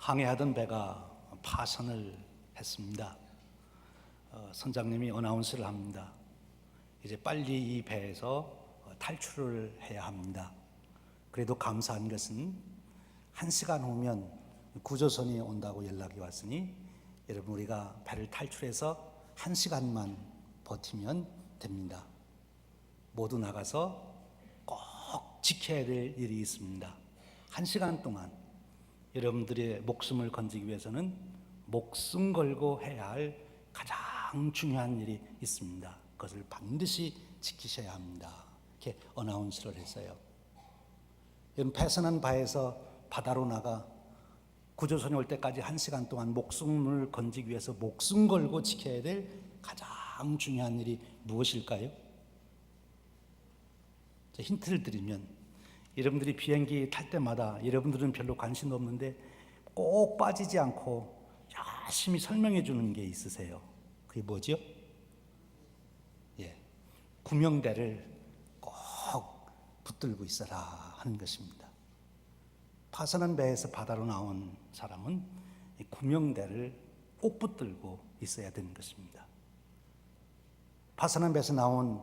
항해하던 배가 파선을 했습니다. 선장님이 어나운스를 합니다. 이제 빨리 이 배에서 탈출을 해야 합니다. 그래도 감사한 것은 1시간 후면 구조선이 온다고 연락이 왔으니 여러분 우리가 배를 탈출해서 1시간만 버티면 됩니다. 모두 나가서 꼭 지켜야 될 일이 있습니다. 1시간 동안 여러분들의 목숨을 건지기 위해서는 목숨 걸고 해야 할 가장 중요한 일이 있습니다. 그것을 반드시 지키셔야 합니다. 이렇게 어나운스를 했어요. 패선한 바에서 바다로 나가 구조선이 올 때까지 1시간 동안 목숨을 건지기 위해서 목숨 걸고 지켜야 될 가장 중요한 일이 무엇일까요? 힌트를 드리면 여러분들이 비행기 탈 때마다 여러분들은 별로 관심도 없는데 꼭 빠지지 않고 열심히 설명해 주는 게 있으세요. 그게 뭐죠? 구명대를 꼭 붙들고 있어라 하는 것입니다. 파선한 배에서 바다로 나온 사람은 이 구명대를 꼭 붙들고 있어야 되는 것입니다. 파선한 배에서 나온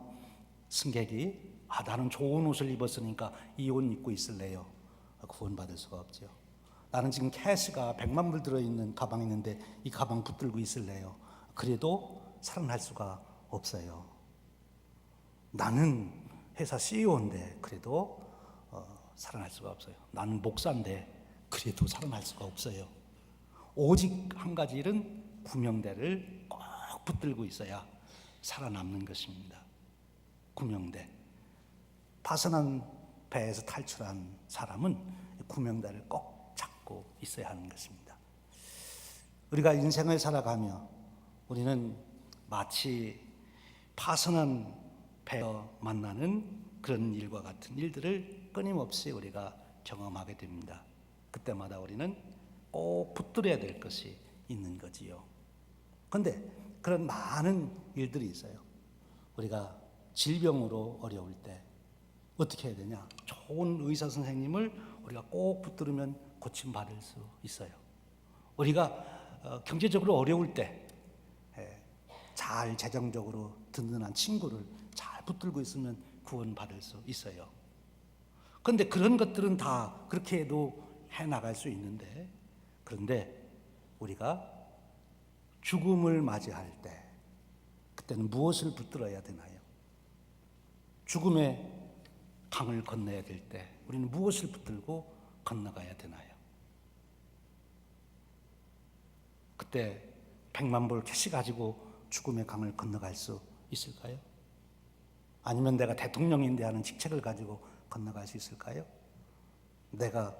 승객이 나는 좋은 옷을 입었으니까 이 옷 입고 있을래요. 구원받을 수가 없죠. 나는 지금 캐시가 100만 불 들어있는 가방이 있는데 이 가방 붙들고 있을래요. 그래도 살아날 수가 없어요. 나는 회사 CEO인데 그래도 살아날 수가 없어요. 나는 목사인데 그래도 살아날 수가 없어요. 오직 한 가지 일은 구명대를 꼭 붙들고 있어야 살아남는 것입니다. 구명대. 파선한 배에서 탈출한 사람은 구명대를 꼭 잡고 있어야 하는 것입니다. 우리가 인생을 살아가며 우리는 마치 파선한 배에서 만나는 그런 일과 같은 일들을 끊임없이 우리가 경험하게 됩니다. 그때마다 우리는 꼭 붙들어야 될 것이 있는 거지요. 그런데 그런 많은 일들이 있어요. 우리가 질병으로 어려울 때 어떻게 해야 되냐? 좋은 의사 선생님을 우리가 꼭 붙들으면 고침받을 수 있어요. 우리가 경제적으로 어려울 때 잘 재정적으로 든든한 친구를 잘 붙들고 있으면 구원받을 수 있어요. 그런데 그런 것들은 다 그렇게 해도 해나갈 수 있는데, 그런데 우리가 죽음을 맞이할 때 그때는 무엇을 붙들어야 되나요? 죽음의 강을 건너야 될 때 우리는 무엇을 붙들고 건너가야 되나요? 그때 100만 불 캐시 가지고 죽음의 강을 건너갈 수 있을까요? 아니면 내가 대통령인데 하는 직책을 가지고 건너갈 수 있을까요? 내가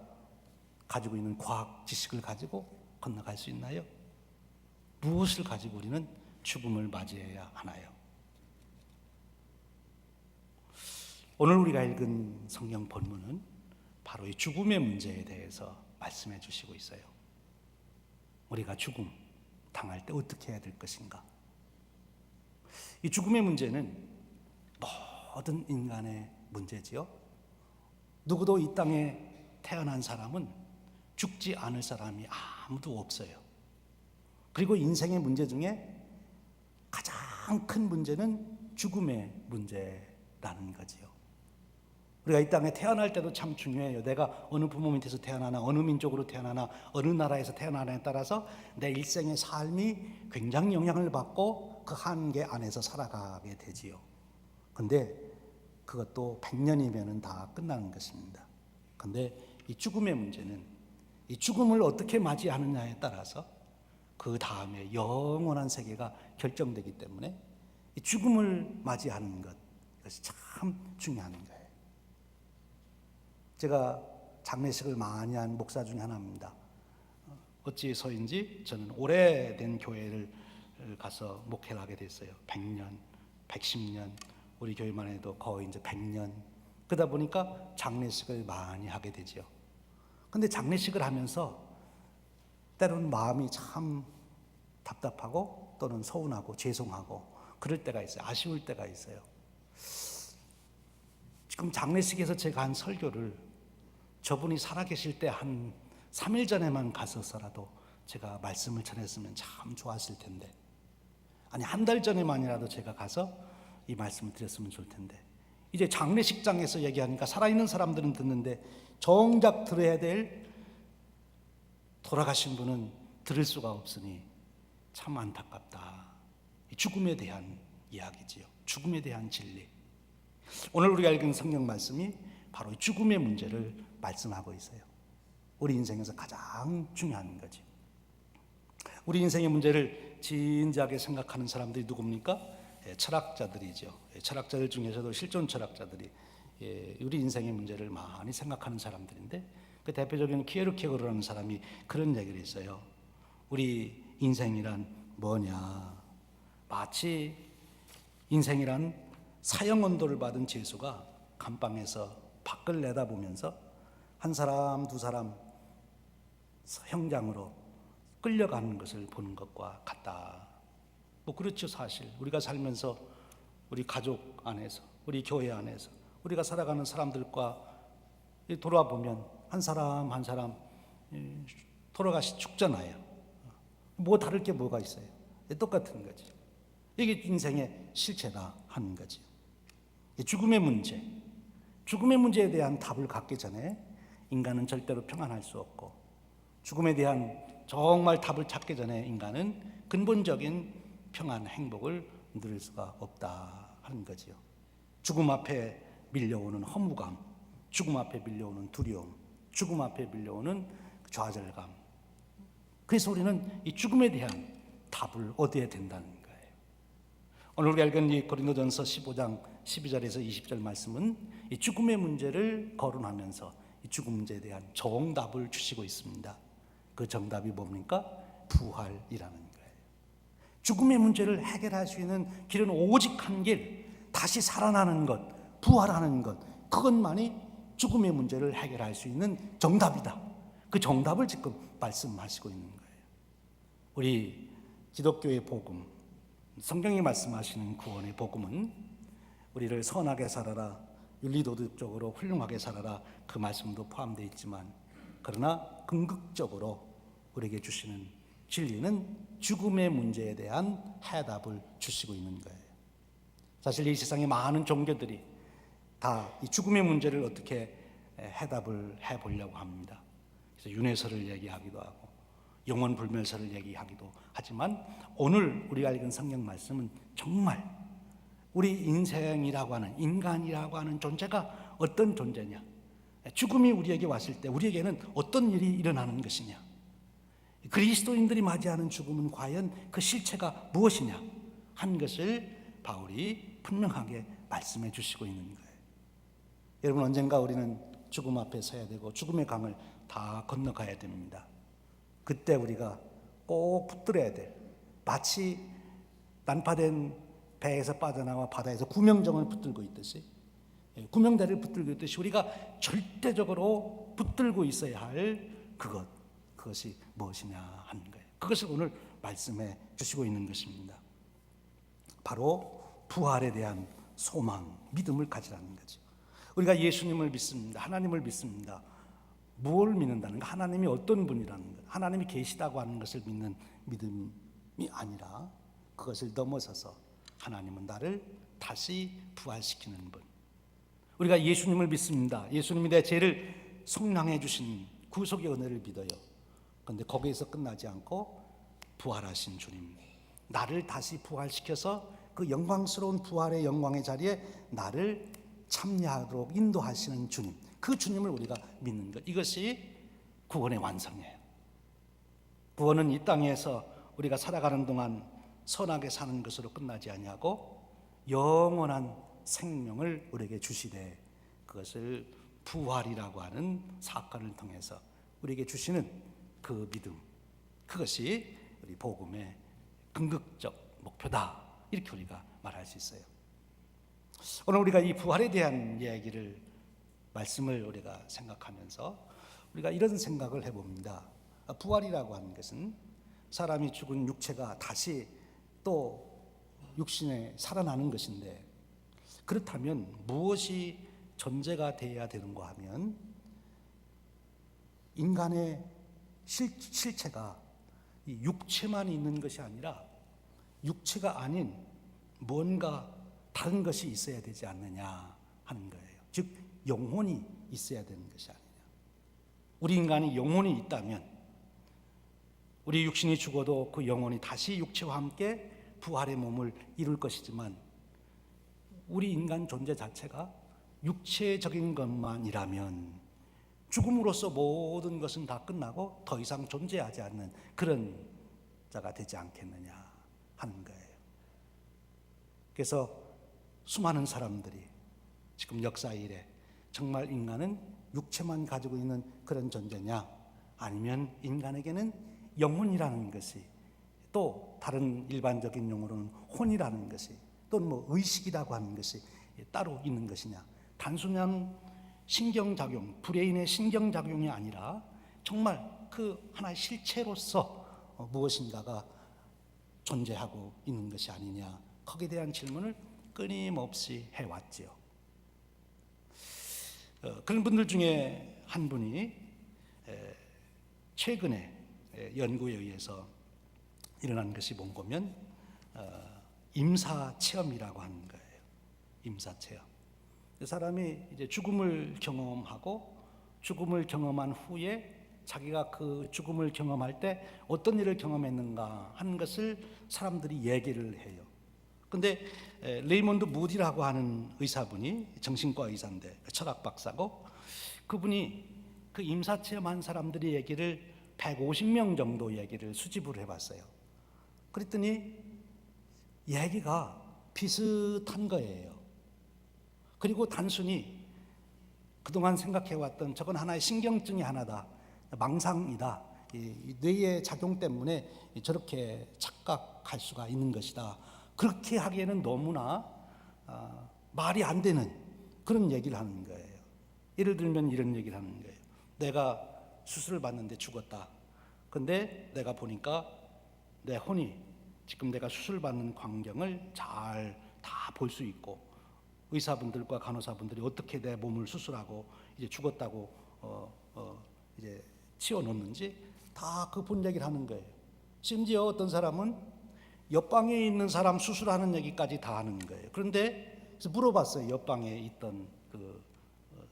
가지고 있는 과학 지식을 가지고 건너갈 수 있나요? 무엇을 가지고 우리는 죽음을 맞이해야 하나요? 오늘 우리가 읽은 성경 본문은 바로 이 죽음의 문제에 대해서 말씀해 주시고 있어요. 우리가 죽음 당할 때 어떻게 해야 될 것인가? 이 죽음의 문제는 모든 인간의 문제지요. 누구도 이 땅에 태어난 사람은 죽지 않을 사람이 아무도 없어요. 그리고 인생의 문제 중에 가장 큰 문제는 죽음의 문제라는 거지요. 우리가 이 땅에 태어날 때도 참 중요해요. 내가 어느 부모 밑에서 태어나나, 어느 민족으로 태어나나, 어느 나라에서 태어나냐에 따라서 내 일생의 삶이 굉장히 영향을 받고 그 한계 안에서 살아가게 되지요. 근데 그것도 100년이면 다 끝나는 것입니다. 근데 이 죽음의 문제는 이 죽음을 어떻게 맞이하느냐에 따라서 그 다음에 영원한 세계가 결정되기 때문에 이 죽음을 맞이하는 것, 이것이 참 중요한 거예요. 제가 장례식을 많이 한 목사 중에 하나입니다. 어찌해서인지 저는 오래된 교회를 가서 목회를 하게 됐어요. 100년, 110년, 우리 교회만 해도 거의 이제 100년. 그러다 보니까 장례식을 많이 하게 되죠. 근데 장례식을 하면서 때로는 마음이 참 답답하고 또는 서운하고 죄송하고 그럴 때가 있어요. 아쉬울 때가 있어요. 지금 장례식에서 제가 한 설교를 저분이 살아계실 때 한 3일 전에만 갔었어라도 제가 말씀을 전했으면 참 좋았을 텐데, 아니 한 달 전에만이라도 제가 가서 이 말씀을 드렸으면 좋을 텐데, 이제 장례식장에서 얘기하니까 살아있는 사람들은 듣는데 정작 들어야 될 돌아가신 분은 들을 수가 없으니 참 안타깝다. 죽음에 대한 이야기지요. 죽음에 대한 진리. 오늘 우리가 읽은 성경 말씀이 바로 죽음의 문제를 말씀하고 있어요. 우리 인생에서 가장 중요한 거지. 우리 인생의 문제를 진지하게 생각하는 사람들이 누굽니까? 철학자들이죠. 철학자들 중에서도 실존 철학자들이 우리 인생의 문제를 많이 생각하는 사람들인데, 그 대표적인 키에르케고르라는 사람이 그런 얘기를 했어요. 우리 인생이란 뭐냐? 마치 인생이란 사형 언도를 받은 죄수가 감방에서 밖을 내다보면서 한 사람 두 사람 형장으로 끌려가는 것을 보는 것과 같다. 뭐 그렇죠. 사실 우리가 살면서 우리 가족 안에서, 우리 교회 안에서 우리가 살아가는 사람들과 돌아보면 한 사람 한 사람 돌아가시 죽잖아요. 뭐 다를 게 뭐가 있어요? 똑같은 거지. 이게 인생의 실체다 하는 거지. 죽음의 문제, 죽음의 문제에 대한 답을 갖기 전에 인간은 절대로 평안할 수 없고, 죽음에 대한 정말 답을 찾기 전에 인간은 근본적인 평안, 행복을 누릴 수가 없다 하는 거지요. 죽음 앞에 밀려오는 허무감, 죽음 앞에 밀려오는 두려움, 죽음 앞에 밀려오는 좌절감. 그래서 우리는 이 죽음에 대한 답을 얻어야 된다는 거예요. 오늘 우리가 읽은 이 고린도전서 15장 12절에서 20절 말씀은 이 죽음의 문제를 거론하면서 이 죽음 문제에 대한 정답을 주시고 있습니다. 그 정답이 뭡니까? 부활이라는 거예요. 죽음의 문제를 해결할 수 있는 길은 오직 한 길, 다시 살아나는 것, 부활하는 것, 그것만이 죽음의 문제를 해결할 수 있는 정답이다. 그 정답을 지금 말씀하시고 있는 거예요. 우리 기독교의 복음, 성경이 말씀하시는 구원의 복음은 우리를 선하게 살아라, 윤리도덕적으로 훌륭하게 살아라, 그 말씀도 포함되어 있지만, 그러나 궁극적으로 우리에게 주시는 진리는 죽음의 문제에 대한 해답을 주시고 있는 거예요. 사실 이 세상의 많은 종교들이 다 이 죽음의 문제를 어떻게 해답을 해보려고 합니다. 그래서 윤회설을 얘기하기도 하고 영원 불멸설을 얘기하기도 하지만, 오늘 우리가 읽은 성경 말씀은 정말 우리 인생이라고 하는, 인간이라고 하는 존재가 어떤 존재냐, 죽음이 우리에게 왔을 때 우리에게는 어떤 일이 일어나는 것이냐, 그리스도인들이 맞이하는 죽음은 과연 그 실체가 무엇이냐 한 것을 바울이 분명하게 말씀해 주시고 있는 거예요. 여러분, 언젠가 우리는 죽음 앞에 서야 되고 죽음의 강을 다 건너가야 됩니다. 그때 우리가 꼭 붙들어야 될, 마치 난파된 배에서 빠져나와 바다에서 구명정을 붙들고 있듯이, 구명대를 붙들고 있듯이 우리가 절대적으로 붙들고 있어야 할 그것이 무엇이냐 하는 거예요. 그것을 오늘 말씀해 주시고 있는 것입니다. 바로 부활에 대한 소망, 믿음을 가지라는 거죠. 우리가 예수님을 믿습니다. 하나님을 믿습니다. 뭘 믿는다는가? 하나님이 어떤 분이라는 것, 하나님이 계시다고 하는 것을 믿는 믿음이 아니라, 그것을 넘어서서 하나님은 나를 다시 부활시키는 분. 우리가 예수님을 믿습니다. 예수님이 내 죄를 속량해 주신 구속의 은혜를 믿어요. 그런데 거기에서 끝나지 않고 부활하신 주님, 나를 다시 부활시켜서 그 영광스러운 부활의 영광의 자리에 나를 참여하도록 인도하시는 주님, 그 주님을 우리가 믿는 것, 이것이 구원의 완성이에요. 구원은 이 땅에서 우리가 살아가는 동안 선하게 사는 것으로 끝나지 아니하고 영원한 생명을 우리에게 주시되, 그것을 부활이라고 하는 사건을 통해서 우리에게 주시는 그 믿음, 그것이 우리 복음의 궁극적 목표다, 이렇게 우리가 말할 수 있어요. 오늘 우리가 이 부활에 대한 얘기를, 말씀을 우리가 생각하면서 우리가 이런 생각을 해봅니다. 부활이라고 하는 것은 사람이 죽은 육체가 다시 또 육신에 살아나는 것인데, 그렇다면 무엇이 전제가 되어야 되는가 하면 인간의 실체가 이 육체만 있는 것이 아니라 육체가 아닌 뭔가 다른 것이 있어야 되지 않느냐 하는 거예요. 즉 영혼이 있어야 되는 것이 아니냐. 우리 인간이 영혼이 있다면 우리 육신이 죽어도 그 영혼이 다시 육체와 함께 부활의 몸을 이룰 것이지만 우리 인간 존재 자체가 육체적인 것만이라면 죽음으로써 모든 것은 다 끝나고 더 이상 존재하지 않는 그런 자가 되지 않겠느냐 하는 거예요. 그래서 수많은 사람들이 지금 역사 이래 정말 인간은 육체만 가지고 있는 그런 존재냐, 아니면 인간에게는 영혼이라는 것이, 또 다른 일반적인 용어로는 혼이라는 것이, 또는 뭐 의식이라고 하는 것이 따로 있는 것이냐, 단순한 신경작용, 브레인의 신경작용이 아니라 정말 그 하나의 실체로서 무엇인가가 존재하고 있는 것이 아니냐, 거기에 대한 질문을 끊임없이 해왔지요. 그런 분들 중에 한 분이 최근에 연구에 의해서 일어난 것이 뭔가면 임사체험이라고 하는 거예요. 임사체험. 그 사람이 이제 죽음을 경험하고 죽음을 경험한 후에 자기가 그 죽음을 경험할 때 어떤 일을 경험했는가 하는 것을 사람들이 얘기를 해요. 근데 레이먼드 무디라고 하는 의사분이, 정신과 의사인데 철학 박사고, 그분이 그 임사체험한 사람들의 얘기를 150명 정도 얘기를 수집을 해봤어요. 그랬더니 얘기가 비슷한 거예요. 그리고 단순히 그동안 생각해왔던 저건 하나의 신경증이 하나다, 망상이다, 이 뇌의 작용 때문에 저렇게 착각할 수가 있는 것이다, 그렇게 하기에는 너무나 말이 안 되는 그런 얘기를 하는 거예요. 예를 들면 이런 얘기를 하는 거예요. 내가 수술을 받는데 죽었다. 근데 내가 보니까 내 혼이 지금 내가 수술 받는 광경을 잘 다 볼 수 있고, 의사분들과 간호사분들이 어떻게 내 몸을 수술하고 이제 죽었다고 이제 치워놓는지 다 그 본 얘기를 하는 거예요. 심지어 어떤 사람은 옆방에 있는 사람 수술하는 얘기까지 다 하는 거예요. 그런데 그래서 물어봤어요. 옆방에 있던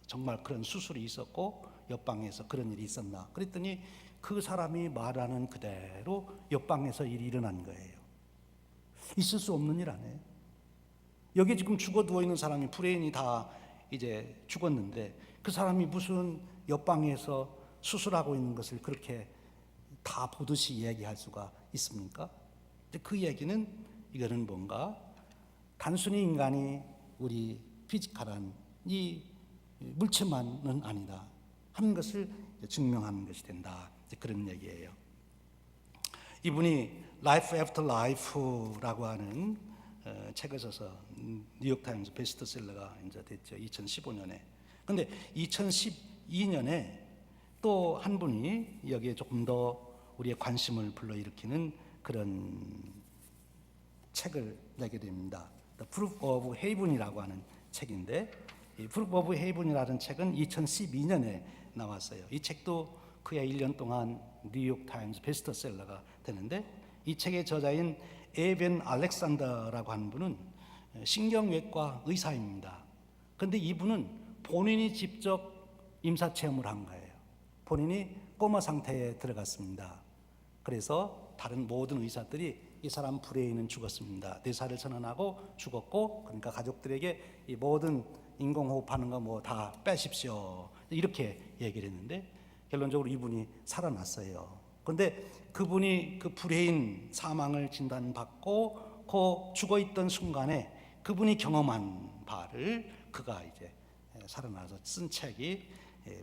정말 그런 수술이 있었고 옆방에서 그런 일이 있었나? 그랬더니 그 사람이 말하는 그대로 옆방에서 일이 일어난 거예요. 있을 수 없는 일 아니에요. 여기 지금 죽어 누워 있는 사람이 브레인이 다 이제 죽었는데 그 사람이 무슨 옆방에서 수술하고 있는 것을 그렇게 다 보듯이 얘기할 수가 있습니까? 그 얘기는 이거는 뭔가 단순히 인간이 우리 피지컬한 이 물체만은 아니다 하는 것을 증명하는 것이 된다, 그런 얘기예요. 이분이 Life After Life라고 하는 책을 써서 뉴욕타임스 베스트셀러가 이제 됐죠. 2015년에. 근데 2012년에 또 한 분이 여기에 조금 더 우리의 관심을 불러일으키는 그런 책을 내게 됩니다. The Proof of Heaven이라고 하는 책인데, 이 Proof of Heaven이라는 책은 2012년에 나왔어요. 이 책도 그해 1년 동안 뉴욕타임스 베스트셀러가 되는데, 이 책의 저자인 에벤 알렉산더라고 하는 분은 신경외과 의사입니다. 그런데 이분은 본인이 직접 임사체험을 한 거예요. 본인이 꼬마 상태에 들어갔습니다. 그래서 다른 모든 의사들이 이 사람 브레인은 죽었습니다, 뇌사를 선언하고 죽었고, 그러니까 가족들에게 이 모든 인공호흡하는 거 뭐 다 빼십시오, 이렇게 얘기를 했는데 결론적으로 이분이 살아났어요. 그런데 그분이 그 브레인 사망을 진단받고 그 죽어있던 순간에 그분이 경험한 바를 그가 이제 살아나서 쓴 책이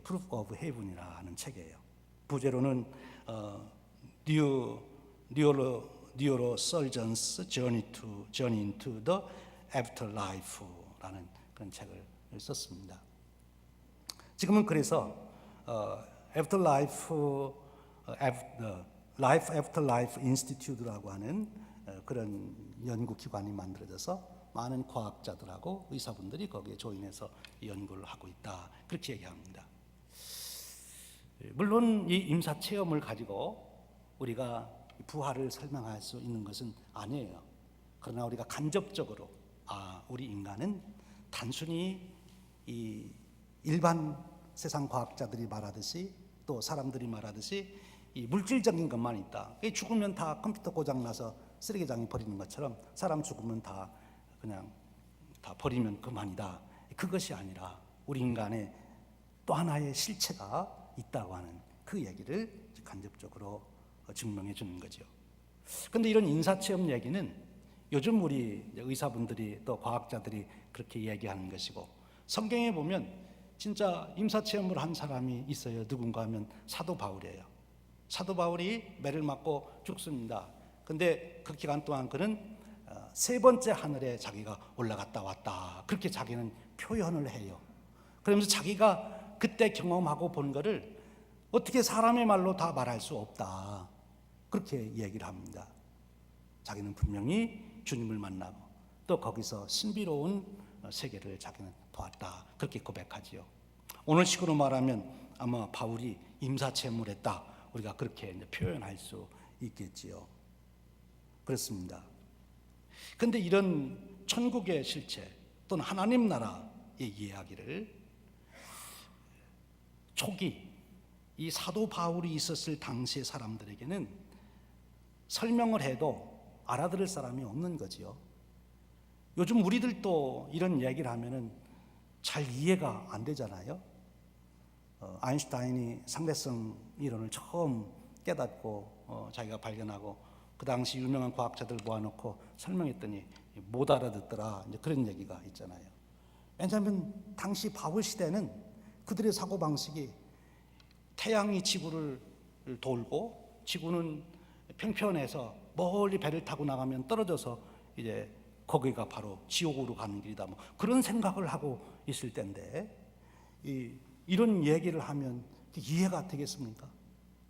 Proof of Heaven이라는 책이에요. 부제로는 Neurosurgeon's Journey into the Afterlife라는 그런 책을 썼습니다. 지금은 그래서 Life After Life Institute라고 하는 그런 연구기관이 만들어져서 많은 과학자들하고 의사분들이 거기에 조인해서 연구를 하고 있다, 그렇게 얘기합니다. 물론 이 임사 체험을 가지고 우리가 부활을 설명할 수 있는 것은 아니에요. 그러나 우리가 간접적으로 우리 인간은 단순히 이 일반 세상 과학자들이 말하듯이 또 사람들이 말하듯이 이 물질적인 것만 있다. 죽으면 다 컴퓨터 고장 나서 쓰레기장에 버리는 것처럼 사람 죽으면 다 그냥 다 버리면 그만이다. 그것이 아니라 우리 인간의 또 하나의 실체가 있다고 하는 그 얘기를 간접적으로 증명해 주는 거죠. 그런데 이런 인사체험 얘기는 요즘 우리 의사분들이 또 과학자들이 그렇게 얘기하는 것이고, 성경에 보면 진짜 임사체험을 한 사람이 있어요. 누군가 하면 사도 바울이에요. 사도 바울이 매를 맞고 죽습니다. 근데 그 기간 동안 그는 세 번째 하늘에 자기가 올라갔다 왔다, 그렇게 자기는 표현을 해요. 그러면서 자기가 그때 경험하고 본 거를 어떻게 사람의 말로 다 말할 수 없다, 그렇게 얘기를 합니다. 자기는 분명히 주님을 만나고 또 거기서 신비로운 세계를 자기는 보았다, 그렇게 고백하지요. 오늘 식으로 말하면 아마 바울이 임사체험을 했다, 우리가 그렇게 표현할 수 있겠지요. 그렇습니다. 그런데 이런 천국의 실체 또는 하나님 나라의 이야기를 초기 이 사도 바울이 있었을 당시의 사람들에게는 설명을 해도 알아들을 사람이 없는 거지요. 요즘 우리들도 이런 얘기를 하면은 잘 이해가 안 되잖아요. 아인슈타인이 상대성 이론을 처음 깨닫고 자기가 발견하고 그 당시 유명한 과학자들 모아놓고 설명했더니 못 알아듣더라, 이제 그런 얘기가 있잖아요. 왜냐하면 당시 바울 시대는 그들의 사고방식이 태양이 지구를 돌고 지구는 평편해서 멀리 배를 타고 나가면 떨어져서 이제 거기가 바로 지옥으로 가는 길이다, 뭐 그런 생각을 하고 있을 때인데 이런 얘기를 하면 이해가 되겠습니까?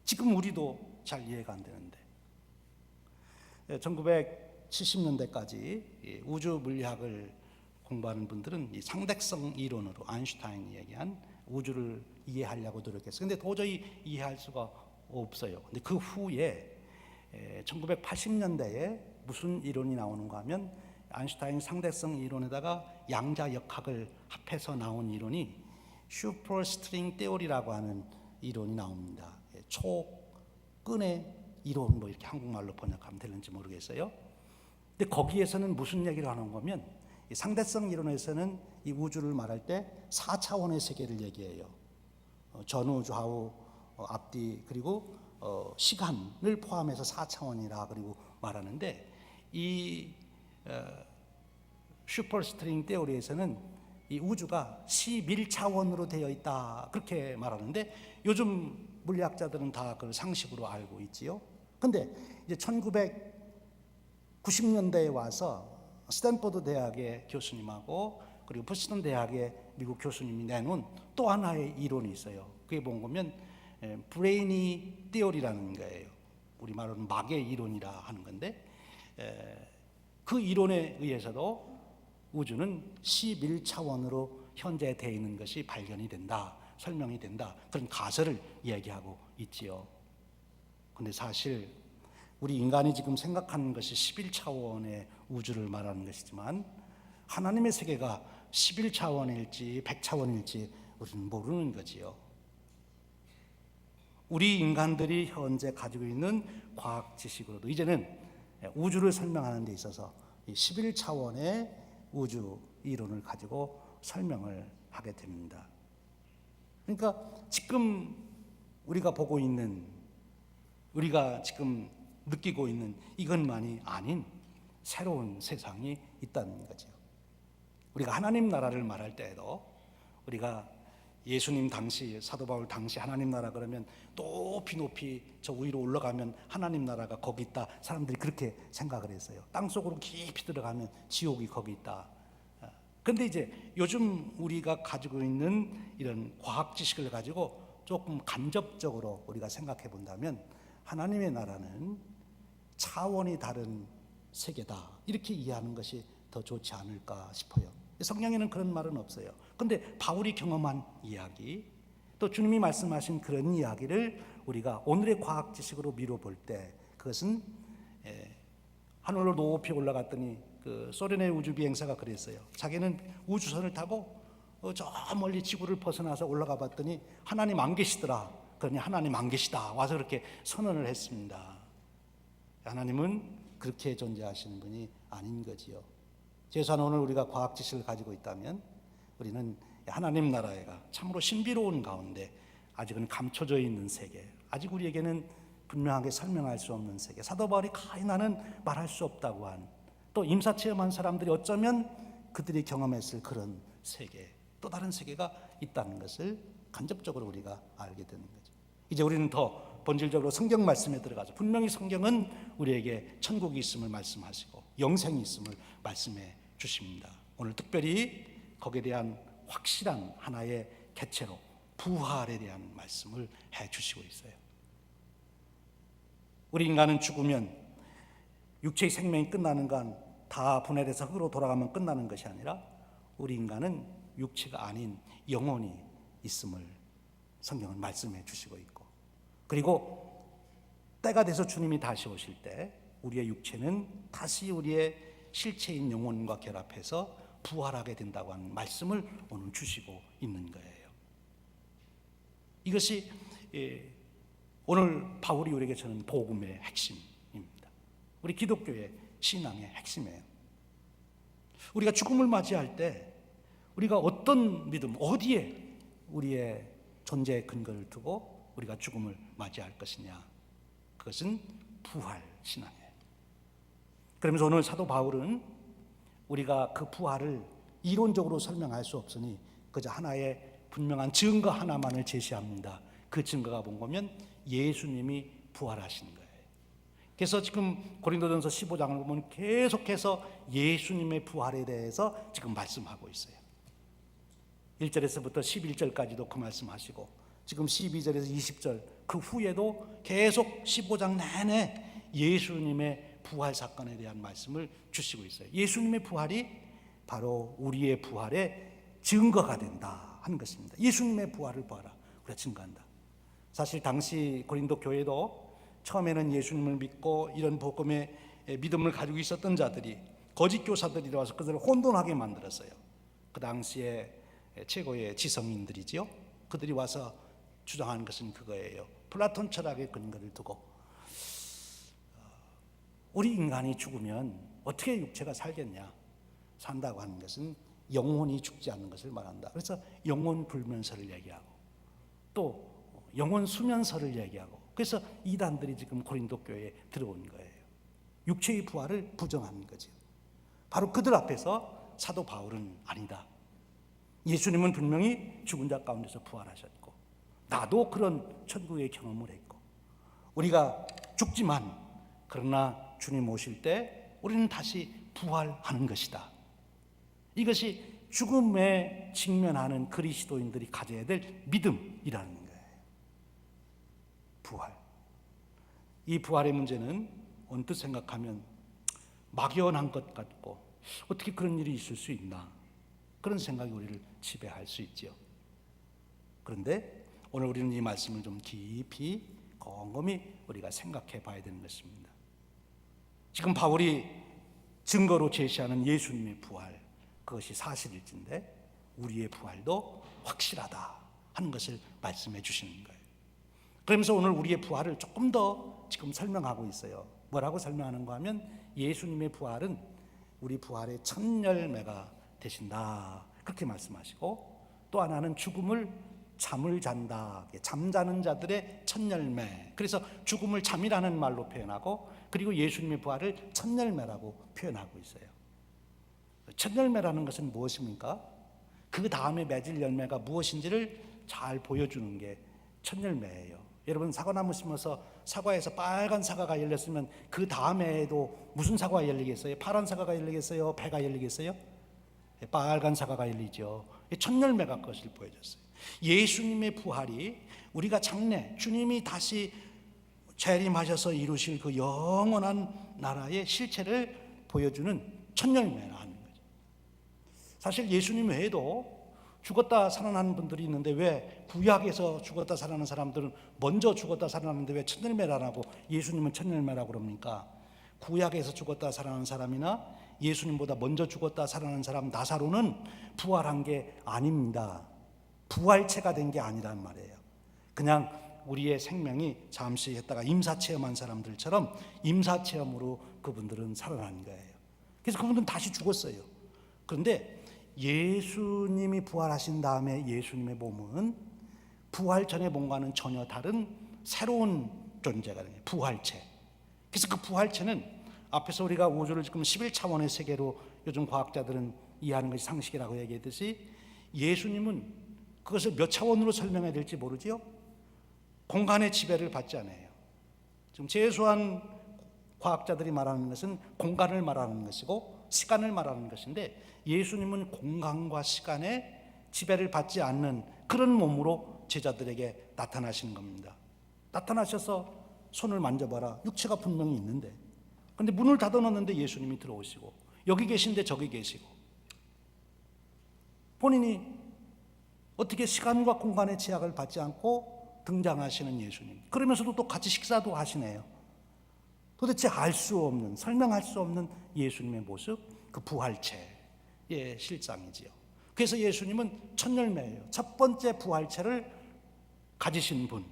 지금 우리도 잘 이해가 안 되는데 1970년대까지 우주 물리학을 공부하는 분들은 이 상대성 이론으로 아인슈타인이 얘기한 우주를 이해하려고 노력했어요. 근데 도저히 이해할 수가 없어요. 근데 그 후에 1980년대에 무슨 이론이 나오는가 하면 아인슈타인 상대성 이론에다가 양자역학을 합해서 나온 이론이 슈퍼스트링 테오리라고 하는 이론이 나옵니다. 초끈의 이론, 뭐 이렇게 한국말로 번역하면 되는지 모르겠어요. 근데 거기에서는 무슨 얘기를 하는 거면 이 상대성 이론에서는 이 우주를 말할 때 4차원의 세계를 얘기해요. 전후, 좌우, 앞뒤, 그리고 시간을 포함해서 4차원이라 그리고 말하는데, 이 슈퍼스트링 테오리에서는 이 우주가 11차원으로 되어 있다, 그렇게 말하는데 요즘 물리학자들은 다 그걸 상식으로 알고 있지요. 근데 이제 1990년대에 와서 스탠포드 대학의 교수님하고 그리고 보스턴 대학의 미국 교수님이 내놓은 또 하나의 이론이 있어요. 그게 뭔가면 브레이니 테오리라는 거예요. 우리말로는 막의 이론이라 하는 건데, 그 이론에 의해서도 우주는 11차원으로 현재 되어 있는 것이 발견이 된다, 설명이 된다, 그런 가설을 이야기하고 있지요. 근데 사실 우리 인간이 지금 생각하는 것이 11차원의 우주를 말하는 것이지만 하나님의 세계가 11차원일지 100차원일지 우리는 모르는 거지요. 우리 인간들이 현재 가지고 있는 과학 지식으로도 이제는 우주를 설명하는 데 있어서 11차원의 우주 이론을 가지고 설명을 하게 됩니다. 그러니까 지금 우리가 보고 있는, 우리가 지금 느끼고 있는 이것만이 아닌 새로운 세상이 있다는 거죠. 우리가 하나님 나라를 말할 때에도 우리가 예수님 당시, 사도 바울 당시 하나님 나라 그러면 높이 높이 저 위로 올라가면 하나님 나라가 거기 있다, 사람들이 그렇게 생각을 했어요. 땅속으로 깊이 들어가면 지옥이 거기 있다. 그런데 이제 요즘 우리가 가지고 있는 이런 과학 지식을 가지고 조금 간접적으로 우리가 생각해 본다면 하나님의 나라는 차원이 다른 세계다, 이렇게 이해하는 것이 더 좋지 않을까 싶어요. 성경에는 그런 말은 없어요. 그런데 바울이 경험한 이야기, 또 주님이 말씀하신 그런 이야기를 우리가 오늘의 과학 지식으로 미뤄볼 때 그것은 하늘로 높이 올라갔더니 그 소련의 우주 비행사가 그랬어요. 자기는 우주선을 타고 저 멀리 지구를 벗어나서 올라가 봤더니 하나님 안 계시더라. 그러니 하나님 안 계시다 와서 그렇게 선언을 했습니다. 하나님은 그렇게 존재하시는 분이 아닌 거지요. 최소한 오늘 우리가 과학 지식을 가지고 있다면 우리는 하나님 나라가 참으로 신비로운 가운데 아직은 감춰져 있는 세계, 아직 우리에게는 분명하게 설명할 수 없는 세계, 사도 바울이 가히 나는 말할 수 없다고 한, 또 임사 체험한 사람들이 어쩌면 그들이 경험했을 그런 세계, 또 다른 세계가 있다는 것을 간접적으로 우리가 알게 되는 거죠. 이제 우리는 더 본질적으로 성경 말씀에 들어가서 분명히 성경은 우리에게 천국이 있음을 말씀하시고 영생이 있음을 말씀해 주십니다. 오늘 특별히 거기에 대한 확실한 하나의 개체로 부활에 대한 말씀을 해 주시고 있어요. 우리 인간은 죽으면 육체의 생명이 끝나는 건 다 분해돼서 흙으로 돌아가면 끝나는 것이 아니라 우리 인간은 육체가 아닌 영혼이 있음을 성경은 말씀해 주시고 있고, 그리고 때가 돼서 주님이 다시 오실 때 우리의 육체는 다시 우리의 실체인 영혼과 결합해서 부활하게 된다고 하는 말씀을 오늘 주시고 있는 거예요. 이것이 오늘 바울이 우리에게 전한 복음의 핵심입니다. 우리 기독교의 신앙의 핵심이에요. 우리가 죽음을 맞이할 때 우리가 어떤 믿음, 어디에 우리의 존재의 근거를 두고 우리가 죽음을 맞이할 것이냐, 그것은 부활 신앙이에요. 그러면서 오늘 사도 바울은 우리가 그 부활을 이론적으로 설명할 수 없으니 그저 하나의 분명한 증거 하나만을 제시합니다. 그 증거가 뭔가면 예수님이 부활하신 거예요. 그래서 지금 고린도전서 15장을 보면 계속해서 예수님의 부활에 대해서 지금 말씀하고 있어요. 1절에서부터 11절까지도 그 말씀하시고 지금 12절에서 20절 그 후에도 계속 15장 내내 예수님의 부활 사건에 대한 말씀을 주시고 있어요. 예수님의 부활이 바로 우리의 부활의 증거가 된다 하는 것입니다. 예수님의 부활을 보아라, 우리가 증거한다. 사실 당시 고린도 교회도 처음에는 예수님을 믿고 이런 복음의 믿음을 가지고 있었던 자들이, 거짓 교사들이 와서 그들을 혼돈하게 만들었어요. 그 당시에 최고의 지성인들이지요. 그들이 와서 주장하는 것은 그거예요. 플라톤 철학의 근거를 두고 우리 인간이 죽으면 어떻게 육체가 살겠냐, 산다고 하는 것은 영혼이 죽지 않는 것을 말한다. 그래서 영혼 불면서를 얘기하고 또 영혼 수면서를 얘기하고, 그래서 이단들이 지금 고린도 교회에 들어온 거예요. 육체의 부활을 부정하는 거죠. 바로 그들 앞에서 사도 바울은 아니다, 예수님은 분명히 죽은 자 가운데서 부활하셨고 나도 그런 천국의 경험을 했고 우리가 죽지만 그러나 주님 오실 때 우리는 다시 부활하는 것이다. 이것이 죽음에 직면하는 그리스도인들이 가져야 될 믿음이라는 거예요. 부활. 이 부활의 문제는 언뜻 생각하면 막연한 것 같고 어떻게 그런 일이 있을 수 있나, 그런 생각이 우리를 지배할 수 있죠. 그런데 오늘 우리는 이 말씀을 좀 깊이 곰곰이 우리가 생각해 봐야 되는 것입니다. 지금 바울이 증거로 제시하는 예수님의 부활, 그것이 사실일진데 우리의 부활도 확실하다 하는 것을 말씀해 주시는 거예요. 그러면서 오늘 우리의 부활을 조금 더 지금 설명하고 있어요. 뭐라고 설명하는가 하면 예수님의 부활은 우리 부활의 첫 열매가 되신다, 그렇게 말씀하시고, 또 하나는 죽음을 잠을 잔다, 잠자는 자들의 첫 열매, 그래서 죽음을 잠이라는 말로 표현하고, 그리고 예수님의 부활을 첫 열매라고 표현하고 있어요. 첫 열매라는 것은 무엇입니까? 그 다음에 맺을 열매가 무엇인지를 잘 보여주는 게 첫 열매예요. 여러분 사과나무 심어서 사과에서 빨간 사과가 열렸으면 그 다음에도 무슨 사과가 열리겠어요? 파란 사과가 열리겠어요? 배가 열리겠어요? 빨간 사과가 열리죠. 첫 열매가 그것을 보여줬어요. 예수님의 부활이 우리가 장래 주님이 다시 재림하셔서 이루실 그 영원한 나라의 실체를 보여주는 첫 열매라는 거죠. 사실 예수님 외에도 죽었다 살아나는 분들이 있는데 왜 구약에서 죽었다 살아나는 사람들은 먼저 죽었다 살아나는데 왜 천열매라고 예수님은 천열매라고 그럽니까? 구약에서 죽었다 살아난 사람이나 예수님보다 먼저 죽었다 살아난 사람 나사로는 부활한 게 아닙니다. 부활체가 된 게 아니란 말이에요. 그냥 우리의 생명이 잠시 했다가 임사체험한 사람들처럼 임사체험으로 그분들은 살아난 거예요. 그래서 그분들은 다시 죽었어요. 그런데 예수님이 부활하신 다음에 예수님의 몸은 부활 전의 몸과는 전혀 다른 새로운 존재가 되는 부활체. 그래서 그 부활체는 앞에서 우리가 우주를 지금 11차원의 세계로 요즘 과학자들은 이해하는 것이 상식이라고 얘기했듯이 예수님은 그것을 몇 차원으로 설명해야 될지 모르지요. 공간의 지배를 받지 않아요. 지금 최소한 과학자들이 말하는 것은 공간을 말하는 것이고 시간을 말하는 것인데 예수님은 공간과 시간의 지배를 받지 않는 그런 몸으로 제자들에게 나타나시는 겁니다. 나타나셔서 손을 만져봐라. 육체가 분명히 있는데, 그런데 문을 닫아놓는데 예수님이 들어오시고 여기 계신데 저기 계시고, 본인이 어떻게 시간과 공간의 제약을 받지 않고 등장하시는 예수님. 그러면서도 또 같이 식사도 하시네요. 도대체 알 수 없는, 설명할 수 없는 예수님의 모습, 그 부활체의 실상이지요. 그래서 예수님은 첫 열매예요. 첫 번째 부활체를 가지신 분.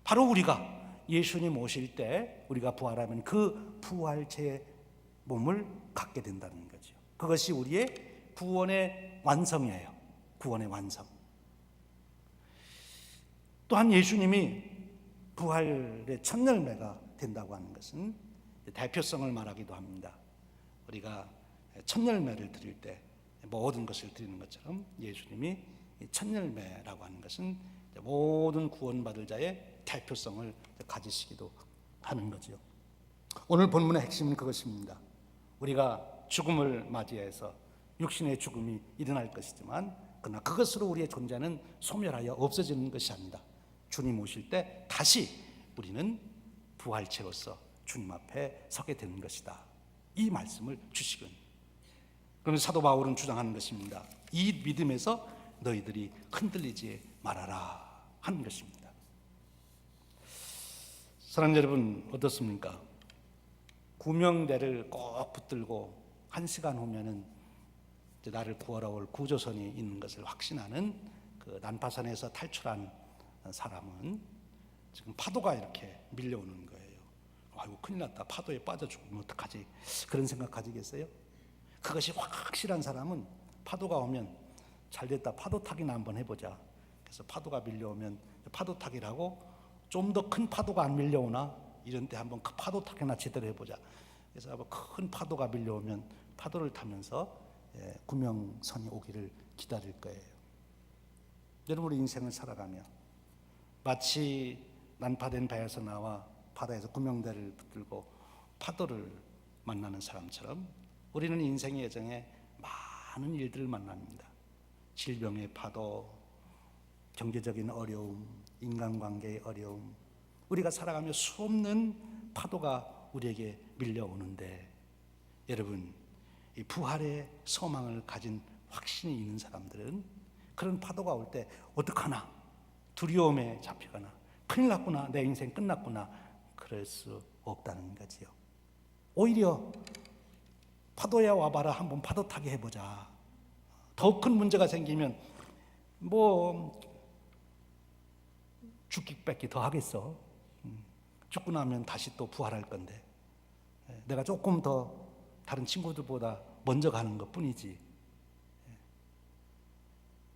바로 우리가 예수님 오실 때 우리가 부활하면 그 부활체의 몸을 갖게 된다는 거죠. 그것이 우리의 구원의 완성이에요. 구원의 완성. 또한 예수님이 부활의 첫 열매가 된다고 하는 것은 대표성을 말하기도 합니다. 우리가 첫 열매를 드릴 때 모든 것을 드리는 것처럼 예수님이 첫 열매라고 하는 것은 모든 구원받을 자의 대표성을 가지시기도 하는 거죠. 오늘 본문의 핵심은 그것입니다. 우리가 죽음을 맞이해서 육신의 죽음이 일어날 것이지만 그러나 그것으로 우리의 존재는 소멸하여 없어지는 것이 아니다. 주님 오실 때 다시 우리는 부활체로서 주님 앞에 서게 되는 것이다. 이 말씀을 주시군. 그러면 사도 바울은 주장하는 것입니다. 이 믿음에서 너희들이 흔들리지 말아라 하는 것입니다. 사랑하는 여러분, 어떻습니까? 구명대를 꼭 붙들고 1시간 후면은 나를 구하러 올 구조선이 있는 것을 확신하는 그 난파선에서 탈출한 사람은 지금 파도가 이렇게 밀려오는 거예요. 아이고 큰일 났다. 파도에 빠져 죽으면 어떡하지? 그런 생각 가지겠어요? 그것이 확실한 사람은 파도가 오면 잘됐다. 파도 타기나 한번 해보자. 그래서 파도가 밀려오면 파도 타기라고 좀 더 큰 파도가 안 밀려오나? 이런 때 한번 그 파도 타기나 제대로 해보자. 그래서 큰 파도가 밀려오면 파도를 타면서 구명선이 오기를 기다릴 거예요. 여러분, 우리 인생을 살아가며 마치 난파된 배에서 나와 바다에서 구명대를 붙들고 파도를 만나는 사람처럼 우리는 인생의 여정에 많은 일들을 만납니다. 질병의 파도, 경제적인 어려움, 인간관계의 어려움, 우리가 살아가며 수없는 파도가 우리에게 밀려오는데, 여러분, 이 부활의 소망을 가진 확신이 있는 사람들은 그런 파도가 올 때 어떡하나, 두려움에 잡히거나 큰일 났구나, 내 인생 끝났구나, 그럴 수 없다는 거지요. 오히려 파도야 와봐라, 한번 파도 타게 해보자. 더 큰 문제가 생기면 뭐 죽기 뺏기 더 하겠어. 죽고 나면 다시 또 부활할 건데 내가 조금 더 다른 친구들보다 먼저 가는 것 뿐이지.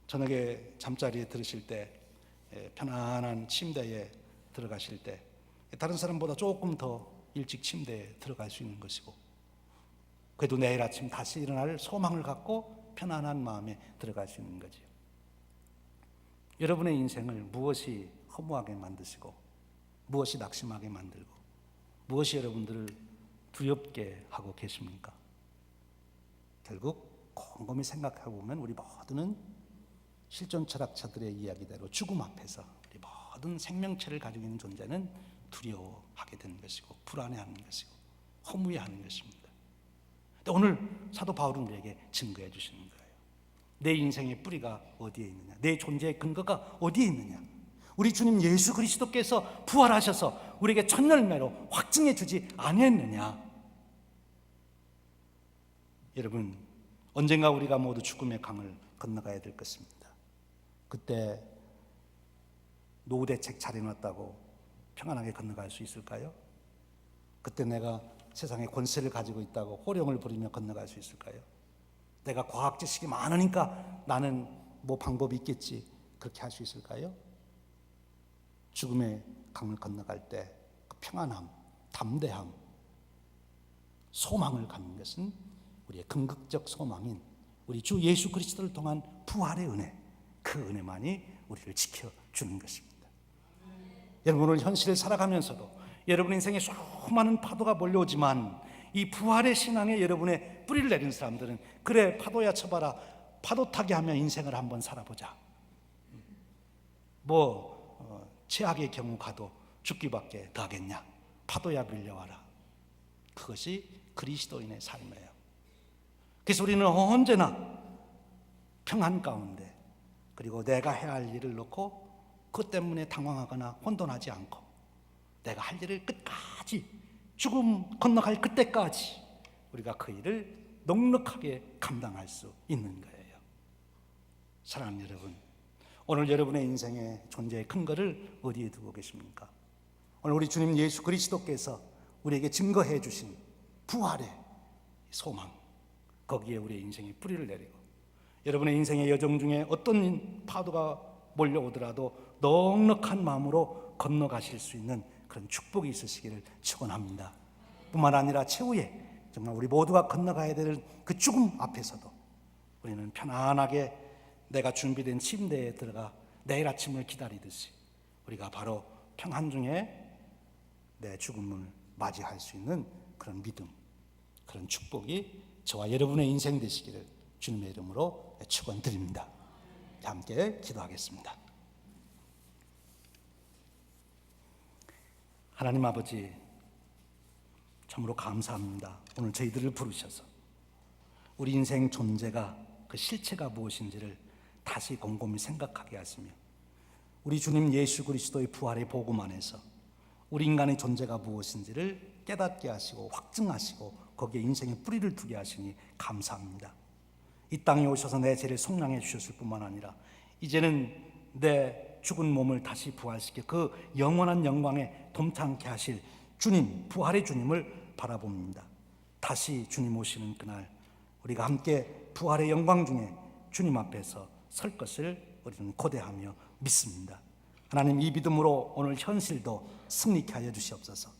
저녁에 잠자리에 들으실 때 편안한 침대에 들어가실 때 다른 사람보다 조금 더 일찍 침대에 들어갈 수 있는 것이고, 그래도 내일 아침 다시 일어날 소망을 갖고 편안한 마음에 들어갈 수 있는 거죠. 여러분의 인생을 무엇이 허무하게 만드시고 무엇이 낙심하게 만들고 무엇이 여러분들을 두렵게 하고 계십니까? 결국 곰곰이 생각해 보면 우리 모두는 실존 철학자들의 이야기대로 죽음 앞에서 우리 모든 생명체를 가지고 있는 존재는 두려워하게 되는 것이고 불안해하는 것이고 허무해하는 것입니다. 근데 오늘 사도 바울은 우리에게 증거해 주시는 거예요. 내 인생의 뿌리가 어디에 있느냐? 내 존재의 근거가 어디에 있느냐? 우리 주님 예수 그리스도께서 부활하셔서 우리에게 첫 열매로 확증해 주지 아니했느냐? 여러분, 언젠가 우리가 모두 죽음의 강을 건너가야 될 것입니다. 그때 노후대책 차려놨다고 평안하게 건너갈 수 있을까요? 그때 내가 세상에 권세를 가지고 있다고 호령을 부리며 건너갈 수 있을까요? 내가 과학 지식이 많으니까 나는 뭐 방법이 있겠지, 그렇게 할 수 있을까요? 죽음의 강을 건너갈 때 그 평안함, 담대함, 소망을 갖는 것은 우리의 궁극적 소망인 우리 주 예수 그리스도를 통한 부활의 은혜, 그 은혜만이 우리를 지켜주는 것입니다. 여러분, 오늘 현실을 살아가면서도 여러분 인생에 수많은 파도가 몰려오지만 이 부활의 신앙에 여러분의 뿌리를 내린 사람들은 그래, 파도야 쳐봐라, 파도 타기 하며 인생을 한번 살아보자. 최악의 경우 가도 죽기밖에 더 하겠냐, 파도야 밀려와라. 그것이 그리스도인의 삶이에요. 그래서 우리는 언제나 평안 가운데, 그리고 내가 해야 할 일을 놓고 그것 때문에 당황하거나 혼돈하지 않고 내가 할 일을 끝까지, 죽음 건너갈 그때까지 우리가 그 일을 넉넉하게 감당할 수 있는 거예요. 사랑하는 여러분, 오늘 여러분의 인생의 존재의 근거를 어디에 두고 계십니까? 오늘 우리 주님 예수 그리스도께서 우리에게 증거해 주신 부활의 소망, 거기에 우리의 인생의 뿌리를 내리고 여러분의 인생의 여정 중에 어떤 파도가 몰려오더라도 넉넉한 마음으로 건너가실 수 있는 그런 축복이 있으시기를 축원합니다. 뿐만 아니라 최후에 정말 우리 모두가 건너가야 될 그 죽음 앞에서도 우리는 편안하게 내가 준비된 침대에 들어가 내일 아침을 기다리듯이 우리가 바로 평안 중에 내 죽음을 맞이할 수 있는 그런 믿음, 그런 축복이 저와 여러분의 인생 되시기를 주님의 이름으로 축원드립니다. 함께 기도하겠습니다. 하나님 아버지, 참으로 감사합니다. 오늘 저희들을 부르셔서 우리 인생 존재가, 그 실체가 무엇인지를 다시 곰곰이 생각하게 하시며 우리 주님 예수 그리스도의 부활의 복음 안에서 우리 인간의 존재가 무엇인지를 깨닫게 하시고 확증하시고 거기에 인생의 뿌리를 두게 하시니 감사합니다. 이 땅에 오셔서 내 죄를 속량해 주셨을 뿐만 아니라 이제는 내 죽은 몸을 다시 부활시켜 그 영원한 영광에 동참케 하실 주님, 부활의 주님을 바라봅니다. 다시 주님 오시는 그날 우리가 함께 부활의 영광 중에 주님 앞에서 설 것을 우리는 고대하며 믿습니다. 하나님, 이 믿음으로 오늘 현실도 승리케 하여 주시옵소서.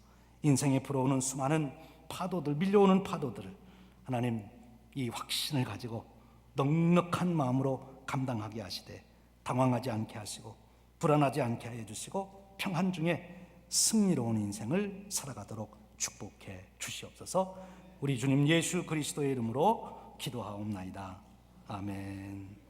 인생에 불어오는 수많은 파도들, 밀려오는 파도들을 하나님 이 확신을 가지고 넉넉한 마음으로 감당하게 하시되 당황하지 않게 하시고 불안하지 않게 하여 주시고 평안 중에 승리로운 인생을 살아가도록 축복해 주시옵소서. 우리 주님 예수 그리스도의 이름으로 기도하옵나이다. 아멘.